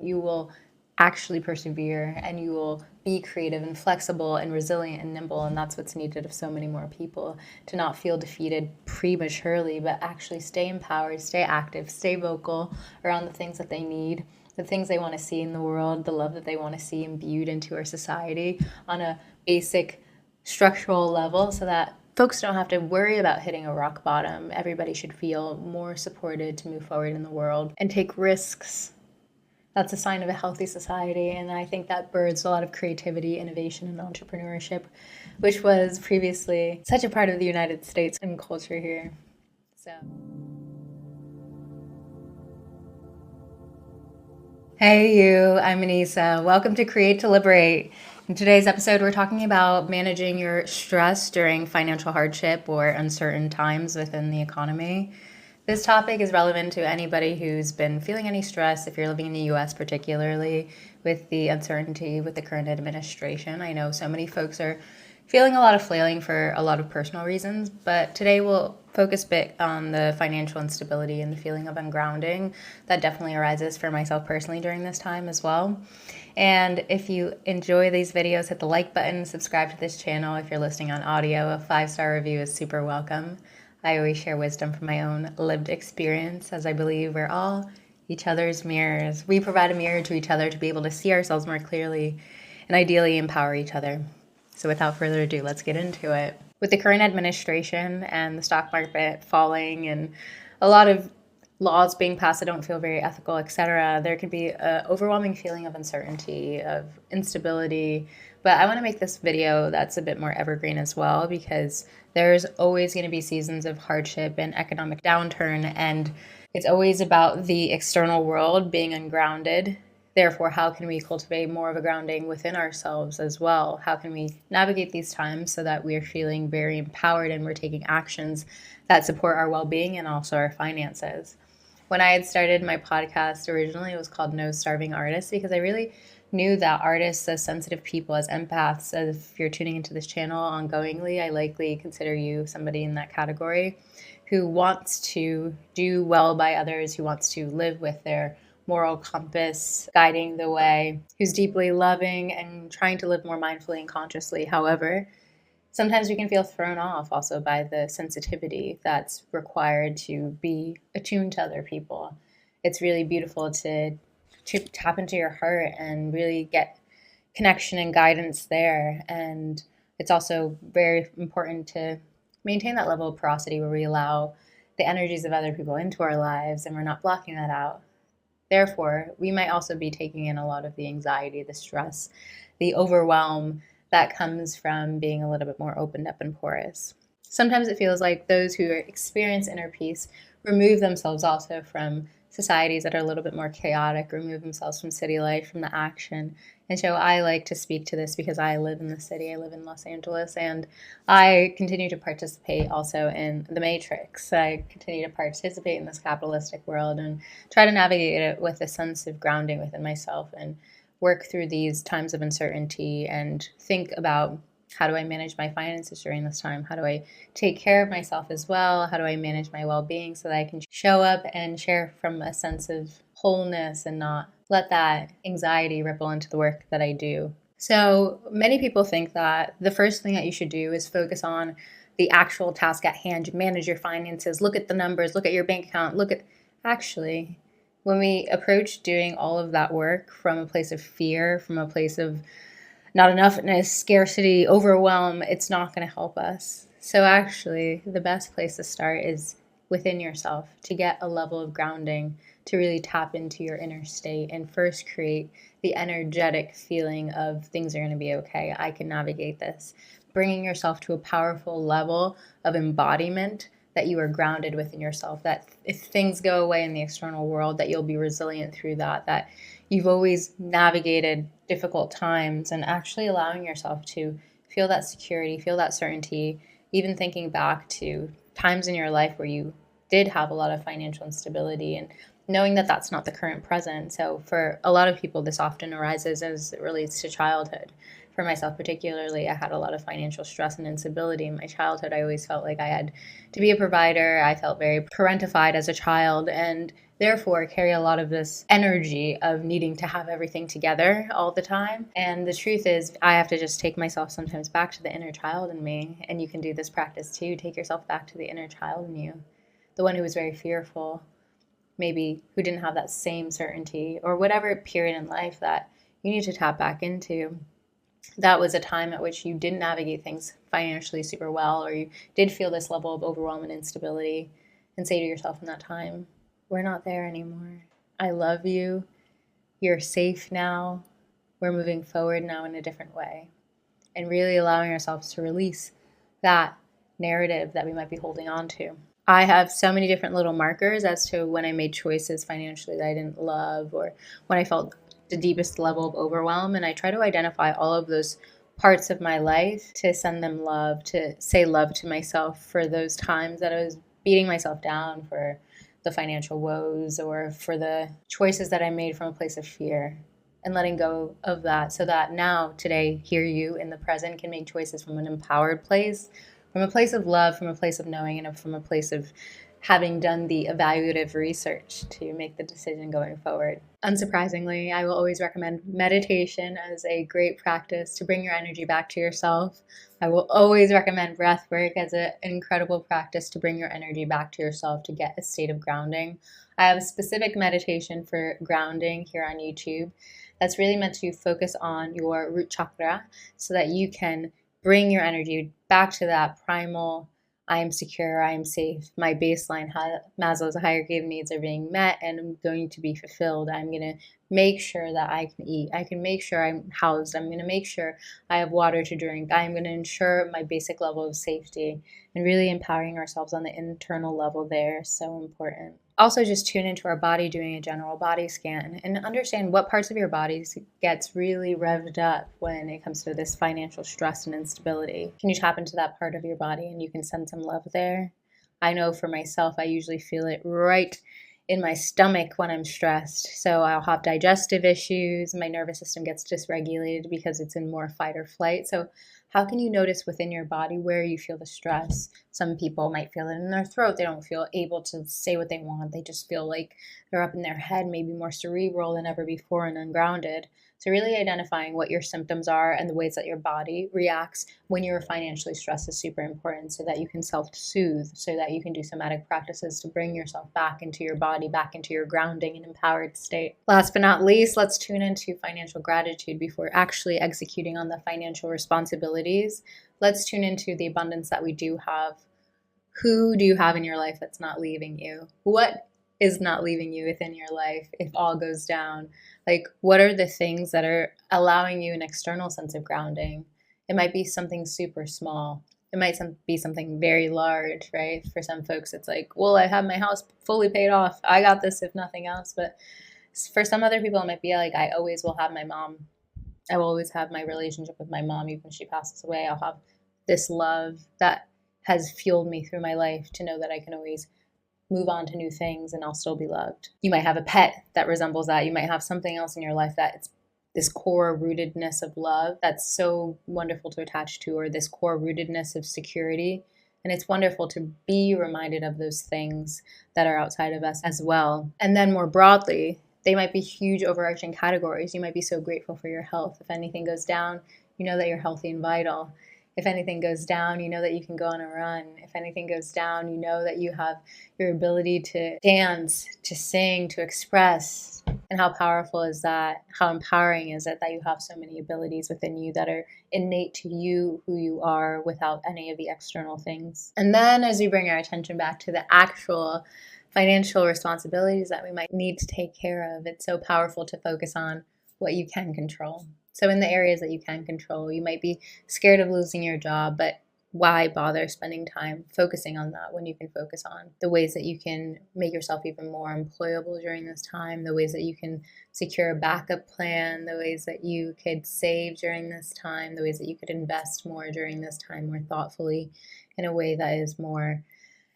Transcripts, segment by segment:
you will actually persevere and you will be creative and flexible and resilient and nimble. And that's what's needed of so many more people, to not feel defeated prematurely, but actually stay empowered, stay active, stay vocal around the things that they need, the things they want to see in the world, the love that they want to see imbued into our society on a basic structural level, so that folks don't have to worry about hitting a rock bottom. Everybody should feel more supported to move forward in the world and take risks. That's a sign of a healthy society, and I think that births a lot of creativity, innovation, and entrepreneurship, which was previously such a part of the United States and culture here. So, hey you, I'm Anissa. Welcome to Create to Liberate. In today's episode, we're talking about managing your stress during financial hardship or uncertain times within the economy. This topic is relevant to anybody who's been feeling any stress, if you're living in the US particularly, with the uncertainty with the current administration. I know so many folks are feeling a lot of flailing for a lot of personal reasons, but today we'll focus a bit on the financial instability and the feeling of ungrounding that definitely arises for myself personally during this time as well. And if you enjoy these videos, hit the like button, subscribe to this channel. If you're listening on audio, a 5-star review is super welcome. I always share wisdom from my own lived experience, as I believe we're all each other's mirrors. We provide a mirror to each other to be able to see ourselves more clearly and ideally empower each other. So without further ado, let's get into it. With the current administration and the stock market falling and a lot of laws being passed that don't feel very ethical, etc., there can be an overwhelming feeling of uncertainty, of instability. But I want to make this video that's a bit more evergreen as well, because there's always going to be seasons of hardship and economic downturn, and it's always about the external world being ungrounded. Therefore, how can we cultivate more of a grounding within ourselves as well? How can we navigate these times so that we are feeling very empowered and we're taking actions that support our well-being and also our finances? When I had started my podcast originally, it was called No Starving Artists, because I really knew that artists, as sensitive people, as empaths, as if you're tuning into this channel ongoingly, I likely consider you somebody in that category who wants to do well by others, who wants to live with their moral compass guiding the way, who's deeply loving and trying to live more mindfully and consciously. However, sometimes we can feel thrown off also by the sensitivity that's required to be attuned to other people. It's really beautiful to tap into your heart and really get connection and guidance there. And it's also very important to maintain that level of porosity where we allow the energies of other people into our lives and we're not blocking that out. Therefore, we might also be taking in a lot of the anxiety, the stress, the overwhelm that comes from being a little bit more opened up and porous. Sometimes it feels like those who experience inner peace remove themselves also from societies that are a little bit more chaotic, remove themselves from city life, from the action. And so I like to speak to this because I live in the city. I live in Los Angeles, and I continue to participate also in the matrix. I continue to participate in this capitalistic world and try to navigate it with a sense of grounding within myself and work through these times of uncertainty and think about, how do I manage my finances during this time? How do I take care of myself as well? How do I manage my well-being so that I can show up and share from a sense of wholeness and not let that anxiety ripple into the work that I do? So many people think that the first thing that you should do is focus on the actual task at hand. Manage your finances, look at the numbers, look at your bank account, actually, when we approach doing all of that work from a place of fear, from a place of not enoughness, scarcity, overwhelm, it's not going to help us. So actually, the best place to start is within yourself, to get a level of grounding, to really tap into your inner state and first create the energetic feeling of things are going to be okay. I can navigate this. Bringing yourself to a powerful level of embodiment, that you are grounded within yourself, that if things go away in the external world, that you'll be resilient through that you've always navigated difficult times, and actually allowing yourself to feel that security, feel that certainty, even thinking back to times in your life where you did have a lot of financial instability and knowing that that's not the current present. So for a lot of people, this often arises as it relates to childhood. For myself particularly, I had a lot of financial stress and instability in my childhood. I always felt like I had to be a provider. I felt very parentified as a child, and therefore carry a lot of this energy of needing to have everything together all the time. And the truth is, I have to just take myself sometimes back to the inner child in me. And you can do this practice too. Take yourself back to the inner child in you, the one who was very fearful, maybe who didn't have that same certainty, or whatever period in life that you need to tap back into. That was a time at which you didn't navigate things financially super well, or you did feel this level of overwhelm and instability, and say to yourself in that time, we're not there anymore. I love you. You're safe now. We're moving forward now in a different way. And really allowing ourselves to release that narrative that we might be holding on to. I have so many different little markers as to when I made choices financially that I didn't love, or when I felt the deepest level of overwhelm. And I try to identify all of those parts of my life to send them love, to say love to myself for those times that I was beating myself down for the financial woes or for the choices that I made from a place of fear, and letting go of that so that now, today, here you in the present can make choices from an empowered place, from a place of love, from a place of knowing, and from a place of having done the evaluative research to make the decision going forward. Unsurprisingly, I will always recommend meditation as a great practice to bring your energy back to yourself. I will always recommend breath work as an incredible practice to bring your energy back to yourself to get a state of grounding. I have a specific meditation for grounding here on YouTube that's really meant to focus on your root chakra so that you can bring your energy back to that primal, I am secure, I am safe, my baseline Maslow's hierarchy of needs are being met and I'm going to be fulfilled. I'm going to make sure that I can eat. I can make sure I'm housed. I'm going to make sure I have water to drink. I'm going to ensure my basic level of safety, and really empowering ourselves on the internal level there is so important. Also, just tune into our body, doing a general body scan and understand what parts of your body gets really revved up when it comes to this financial stress and instability. Can you tap into that part of your body and you can send some love there? I know for myself, I usually feel it right in my stomach when I'm stressed. So I'll have digestive issues. My nervous system gets dysregulated because it's in more fight or flight. So how can you notice within your body where you feel the stress? Some people might feel it in their throat. They don't feel able to say what they want. They just feel like they're up in their head, maybe more cerebral than ever before and ungrounded. So really identifying what your symptoms are and the ways that your body reacts when you're financially stressed is super important, so that you can self-soothe, so that you can do somatic practices to bring yourself back into your body, back into your grounding and empowered state. Last but not least, let's tune into financial gratitude before actually executing on the financial responsibilities. Let's tune into the abundance that we do have. Who do you have in your life that's not leaving you? What is not leaving you within your life if all goes down? Like, what are the things that are allowing you an external sense of grounding? It might be something super small. It might be something very large, right? For some folks, it's like, well, I have my house fully paid off. I got this if nothing else. But for some other people, it might be like, I always will have my mom. I will always have my relationship with my mom, even if she passes away. I'll have this love that has fueled me through my life to know that I can always move on to new things and I'll still be loved. You might have a pet that resembles that. You might have something else in your life that it's this core rootedness of love that's so wonderful to attach to, or this core rootedness of security. And it's wonderful to be reminded of those things that are outside of us as well. And then more broadly, they might be huge overarching categories. You might be so grateful for your health. If anything goes down, you know that you're healthy and vital. If anything goes down, you know that you can go on a run. If anything goes down, you know that you have your ability to dance, to sing, to express. And how powerful is that? How empowering is it that you have so many abilities within you that are innate to you, who you are, without any of the external things? And then as we bring our attention back to the actual financial responsibilities that we might need to take care of, it's so powerful to focus on what you can control. So in the areas that you can control, you might be scared of losing your job, but why bother spending time focusing on that when you can focus on the ways that you can make yourself even more employable during this time, the ways that you can secure a backup plan, the ways that you could save during this time, the ways that you could invest more during this time more thoughtfully in a way that is more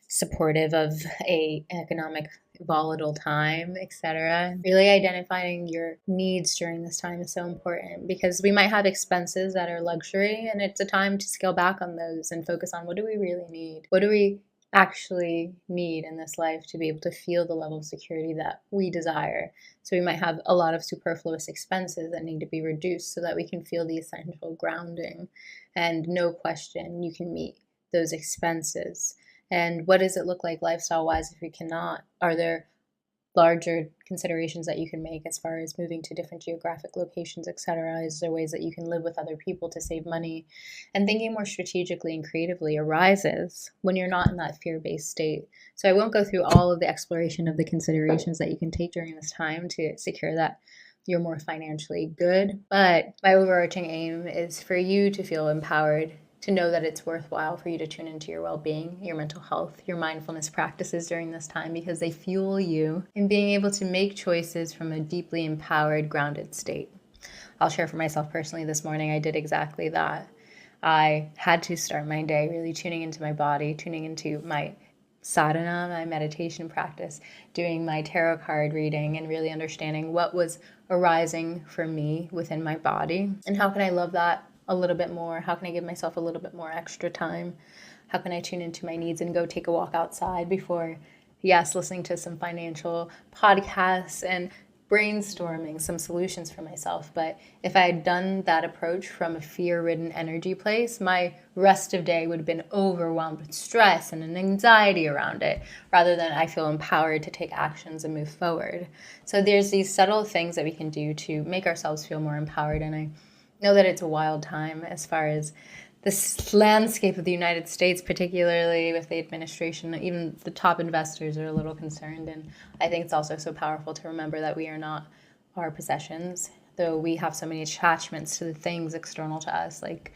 supportive of a economic volatile time, etc. Really identifying your needs during this time is so important, because we might have expenses that are luxury, and it's a time to scale back on those and focus on what do we really need? What do we actually need in this life to be able to feel the level of security that we desire. So we might have a lot of superfluous expenses that need to be reduced so that we can feel the essential grounding. And no question, you can meet those expenses. And what does it look like lifestyle wise if we cannot? Are there larger considerations that you can make as far as moving to different geographic locations, etc.? Is there ways that you can live with other people to save money? And thinking more strategically and creatively arises when you're not in that fear-based state. So I won't go through all of the exploration of the considerations that you can take during this time to secure that you're more financially good. But my overarching aim is for you to feel empowered, to know that it's worthwhile for you to tune into your well-being, your mental health, your mindfulness practices during this time, because they fuel you in being able to make choices from a deeply empowered, grounded state. I'll share for myself personally this morning, I did exactly that. I had to start my day really tuning into my body, tuning into my sadhana, my meditation practice, doing my tarot card reading, and really understanding what was arising for me within my body. And how can I love that a little bit more? How can I give myself a little bit more extra time? How can I tune into my needs and go take a walk outside before, yes, listening to some financial podcasts and brainstorming some solutions for myself? But if I had done that approach from a fear-ridden energy place, my rest of day would have been overwhelmed with stress and an anxiety around it, rather than I feel empowered to take actions and move forward. So there's these subtle things that we can do to make ourselves feel more empowered. And I know that it's a wild time as far as this landscape of the United States, particularly with the administration. Even the top investors are a little concerned. And I think it's also so powerful to remember that we are not our possessions, though we have so many attachments to the things external to us. Like,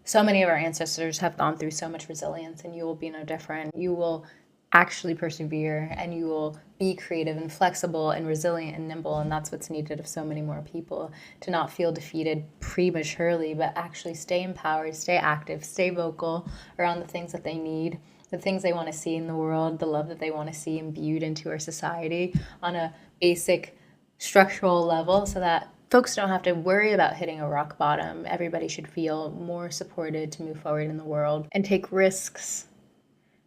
so many of our ancestors have gone through so much resilience, and you will be no different. You will actually persevere, and you will be creative and flexible and resilient and nimble. And that's what's needed of so many more people, to not feel defeated prematurely, but actually stay empowered, stay active, stay vocal around the things that they need, the things they want to see in the world, the love that they want to see imbued into our society on a basic structural level, so that folks don't have to worry about hitting a rock bottom. Everybody should feel more supported to move forward in the world and take risks.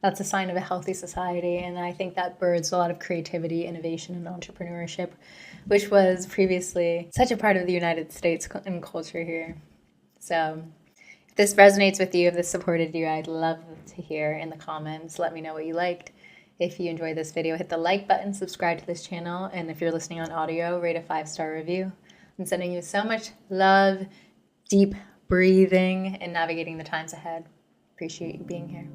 That's a sign of a healthy society, and I think that births a lot of creativity, innovation, and entrepreneurship, which was previously such a part of the United States and culture here. So if this resonates with you, if this supported you, I'd love to hear in the comments. Let me know what you liked. If you enjoyed this video, hit the like button, subscribe to this channel, and if you're listening on audio, rate a 5-star review. I'm sending you so much love, deep breathing, and navigating the times ahead. Appreciate you being here.